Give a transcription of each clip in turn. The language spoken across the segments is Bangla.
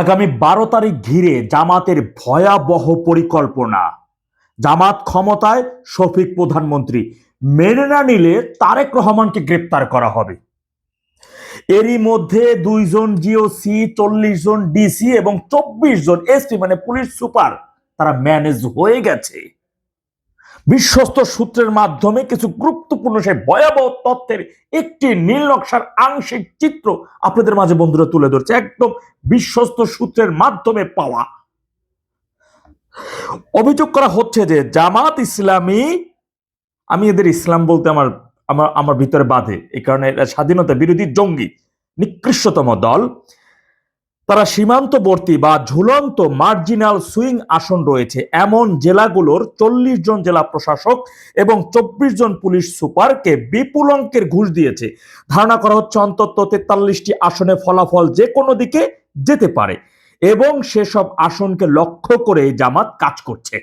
আগামী 12 তারিখ ঘিরে জামাতের ভয়াবহ পরিকল্পনা। জামাত ক্ষমতায়, শফিক প্রধানমন্ত্রী। মেনে না নিলে তারেক রহমানকে গ্রেপ্তার করা হবে। এরই মধ্যে 2 জন জিওসি, 40 জন ডিসি এবং 24 জন এসপি মানে পুলিশ সুপার তারা ম্যানেজ হয়ে গেছে। বিশ্বস্ত সূত্রের মাধ্যমে কিছু গুরুত্বপূর্ণ সেই ভয়াবহ তথ্যের একটি নীল নকশার আংশিক চিত্র আপনাদের মাঝে বন্ধুরা তুলে ধরছে, একদম বিশ্বস্ত সূত্রের মাধ্যমে পাওয়া। অভিযোগ করা হচ্ছে যে জামাত ইসলামী, আমি এদের ইসলাম বলতে আমার আমার আমার ভিতরে বাধে, এই কারণে এরা স্বাধীনতা বিরোধী জঙ্গি, নিকৃষ্টতম দল। তারা সীমান্তবর্তী বা ঝুলন্ত মার্জিনাল সুইং আসন রয়েছে এমন জেলাগুলোর 40 জন জেলা প্রশাসক এবং 24 জন পুলিশ সুপারকে বিপুল অঙ্কের ঘুষ দিয়েছে। ধারণা করা হচ্ছে অন্তত 43টি আসনে ফলাফল যে কোনো দিকে যেতে পারে এবং সেসব আসনকে লক্ষ্য করে জামাত কাজ করছে।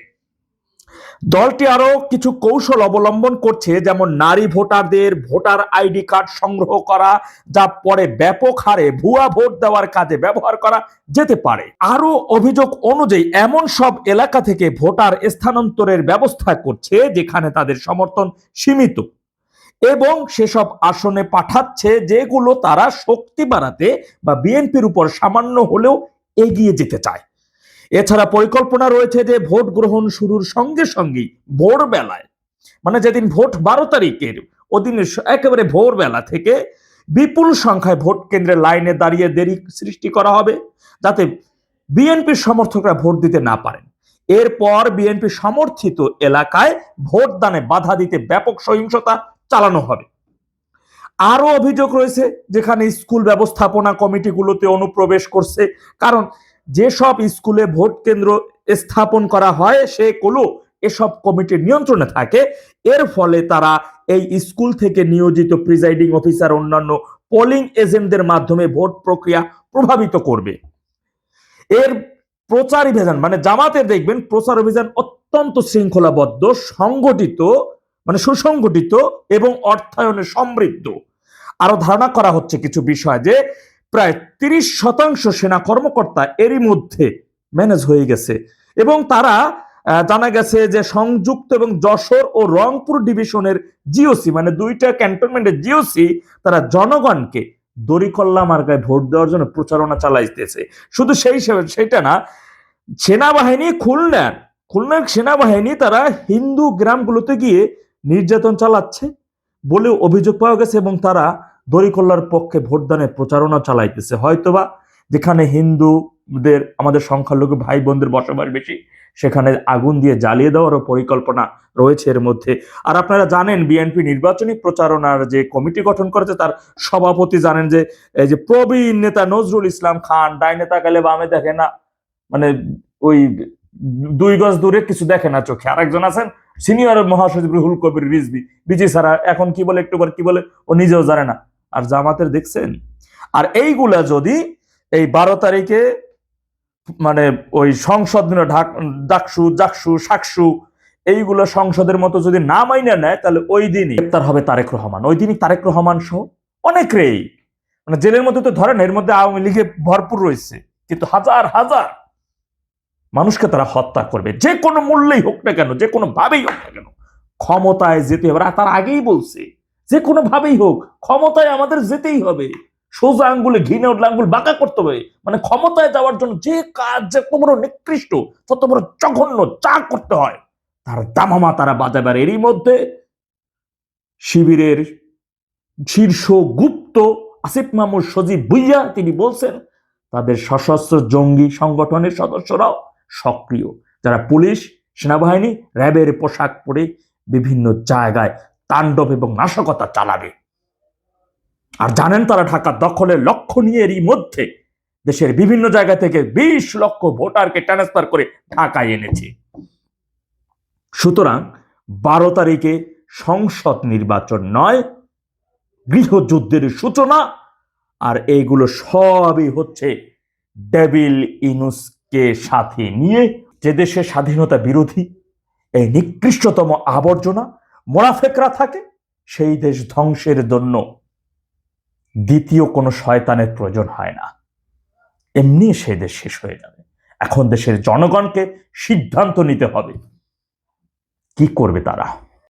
দলটি আরো কিছু কৌশল অবলম্বন করছে, যেমন নারী ভোটারদের ভোটার আইডি কার্ড সংগ্রহ করা, যা পরে ব্যাপক হারে ভুয়া ভোট দেওয়ার কাজে ব্যবহার করা যেতে পারে। আরো অভিযোগ অনুযায়ী এমন সব এলাকা থেকে ভোটার স্থানান্তরের ব্যবস্থা করছে যেখানে তাদের সমর্থন সীমিত এবং সেসব আসনে পাঠাচ্ছে যেগুলো তারা শক্তি বাড়াতে বা বিএনপির উপর সামান্য হলেও এগিয়ে যেতে চায়। এছাড়া পরিকল্পনা রয়েছে যে ভোট গ্রহণ শুরুর সঙ্গে সঙ্গেই ভোরবেলায়, মানে যেদিন ভোট 12 তারিখের ওদিনে একেবারে ভোরবেলা থেকে বিপুল সংখ্যায় ভোট কেন্দ্রে লাইনে দাঁড়িয়ে দেরি সৃষ্টি করা হবে যাতে বিএনপির সমর্থকরা ভোট দিতে না পারেন। এরপর বিএনপি সমর্থিত এলাকায় ভোট দানে বাধা দিতে ব্যাপক সহিংসতা চালানো হবে। আরো অভিযোগ রয়েছে যেখানে স্কুল ব্যবস্থাপনা কমিটিগুলোতে অনুপ্রবেশ করছে, কারণ যেসব স্কুলে ভোট কেন্দ্র স্থাপন করা হয় সেগুলো এসব কমিটির নিয়ন্ত্রণে থাকে। এর ফলে তারা এই স্কুল থেকে নিয়োজিত প্রিজাইডিং অফিসার অন্যান্য পোলিং এজেন্টদের মাধ্যমে ভোট প্রক্রিয়া প্রভাবিত করবে। এর প্রচার অভিযান মানে জামাতের দেখবেন প্রচার অভিযান অত্যন্ত শৃঙ্খলাবদ্ধ, সংগঠিত মানে সুসংগঠিত এবং অর্থায়নে সমৃদ্ধ। আরো ধারণা করা হচ্ছে কিছু বিষয় যে প্রায় 30% সেনা কর্মকর্তা এরই মধ্যে ম্যানেজ হয়ে গেছে এবং তারা জানা গেছে যে সংযুক্ত এবং যশোর ও রংপুর ডিভিশনের জিওসি মানে 2টা ক্যান্টনমেন্টের জিওসি তারা জনগণকে দড়িকল্লা মার্কায় ভোট দেওয়ার জন্য প্রচারণা চালাইতেছে। শুধু সেটা না, সেনাবাহিনী খুলনার সেনাবাহিনী তারা হিন্দু গ্রামগুলোতে গিয়ে নির্যাতন চালাচ্ছে বলে অভিযোগ পাওয়া গেছে এবং তারা দড়িকল্লার পক্ষে ভোটদানের প্রচারণা চালাইতেছে। হয়তোবা যেখানে হিন্দুদের আমাদের সংখ্যালঘু ভাই বোনদের বসবাস বেশি সেখানে আগুন দিয়ে জ্বালিয়ে দেওয়ারও পরিকল্পনা রয়েছে এর মধ্যে। আর আপনারা জানেন বিএনপি নির্বাচনী প্রচারণার যে কমিটি গঠন করেছে তার সভাপতি জানেন যে এই যে প্রবীণ নেতা নজরুল ইসলাম খান, ডাইনে তাকালে বামে দেখে না, মানে ওই 2 গজ দূরে কিছু দেখে না চোখে। আরেকজন আছেন সিনিয়র মহাসচিব রুহুল কবির রিজভী, বিজি সারা এখন কি বলে একটু কি বলে ও নিজেও জানে না। আর জামাতের দেখছেন। আর এইগুলা যদি এই 12 তারিখে মানে ওই সংসদ ডাকসু জাকসু সাকসু এইগুলো সংসদের মতো যদি না মাইনে নেয় তাহলে ওই দিনই গ্রেপ্তার হবে তারেক রহমান। ওই দিনই তারেক রহমান সহ অনেকেই মানে জেলের মধ্যে তো ধরেন, এর মধ্যে আওয়ামী লীগে ভরপুর রয়েছে, কিন্তু হাজার হাজার মানুষকে তারা হত্যা করবে যে কোনো মূল্যেই হোক না কেন, যে কোনো ভাবেই হোক না কেন ক্ষমতায় যেতে হবে। তার আগেই বলছে যে কোনো ভাবেই হোক ক্ষমতায় আমাদের যেতেই হবে। সোজা আঙ্গুলে ঘিনে উঠলে আঙ্গুল বাঁকা করতে হবে, মানে ক্ষমতায় যাওয়ার জন্য যে কাজ যত বড় নিকৃষ্ট তত বড় জঘন্য যা করতে হয় তার দামামা তারা বাজাবে। এরই মধ্যে শিবিরের শীর্ষ গুপ্ত আসিফ মাহমুদ সজীব ভুইয়া তিনি বলছেন তাদের সশস্ত্র জঙ্গি সংগঠনের সদস্যরাও সক্রিয়, যারা পুলিশ, সেনাবাহিনী, র্যাবের পোশাক পরে বিভিন্ন জায়গায় তাণ্ডব এবং নাশকতা চালাবে। আর জানেন তারা ঢাকা দখলের লক্ষ্য নিয়ে এরই মধ্যে দেশের বিভিন্ন জায়গা থেকে 20 লক্ষ ভোটারকে ট্রান্সফার করে ঢাকায় এনেছে। সুতরাং 12 তারিখে সংসদ নির্বাচন নয়, গৃহযুদ্ধের সূচনা। আর এইগুলো সবই হচ্ছে ডেভিল ইনুসকে সাথে নিয়ে, যে দেশে স্বাধীনতা বিরোধী এই নিকৃষ্টতম আবর্জনা মোনাফেকরা থাকে সেই দেশ ধ্বংসের জন্য দ্বিতীয় কোনো শয়তানের প্রয়োজন হয় না। এমনি সে দেশ শেষ হয়ে যাবে। এখন দেশের জনগণকে সিদ্ধান্ত নিতে হবে কি করবে তারা।